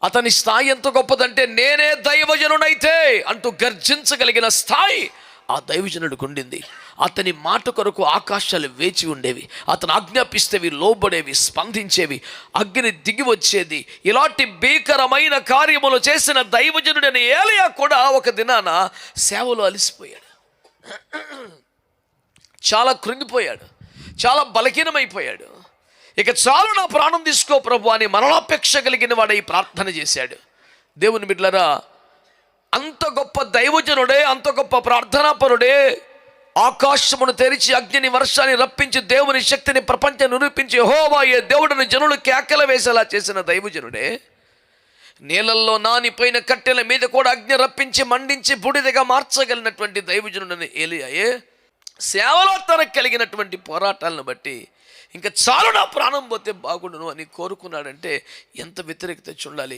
అతని స్థాయి ఎంత గొప్పదంటే, నేనే దైవజనుడైతే అంటూ గర్జించగలిగిన స్థాయి ఆ దైవజనుడికి ఉండింది. అతని మాట కొరకు ఆకాశాలు వేచి ఉండేవి, అతను ఆజ్ఞాపిస్తేవి లోబడేవి, స్పందించేవి, అగ్ని దిగి వచ్చేది. ఇలాంటి భీకరమైన కార్యములు చేసిన దైవజనుడైన ఏలియా కూడా ఒక దినాన సేవలో అలసిపోయాడు, చాలా కృంగిపోయాడు, చాలా బలహీనమైపోయాడు. ఇక చాలు, నా ప్రాణం తీసుకో ప్రభు అని మరణాపేక్ష కలిగిన వాడై ప్రార్థన చేశాడు. దేవుని బిడ్డలారా, అంత గొప్ప దైవజనుడే, అంత గొప్ప ప్రార్థనాపరుడే, ఆకాశమును తెరిచి అగ్నిని వర్షాన్ని రప్పించి దేవుని శక్తిని ప్రపంచం నిరూపించి యెహోవా ఏ దేవుడిని జనులు కేకలు వేసేలా చేసిన దైవజనుడే, నీళ్ళల్లో నానిపోయిన కట్టెల మీద కూడా అగ్ని రప్పించి మండించి బూడిదగా మార్చగలిగినటువంటి దైవజనుడని ఏలియాయే సేవలో తనకు కలిగినటువంటి పోరాటాలను బట్టి ఇంకా చాలు, నా ప్రాణం పోతే బాగుండును అని కోరుకున్నాడంటే ఎంత వ్యతిరేకత చూడాలి.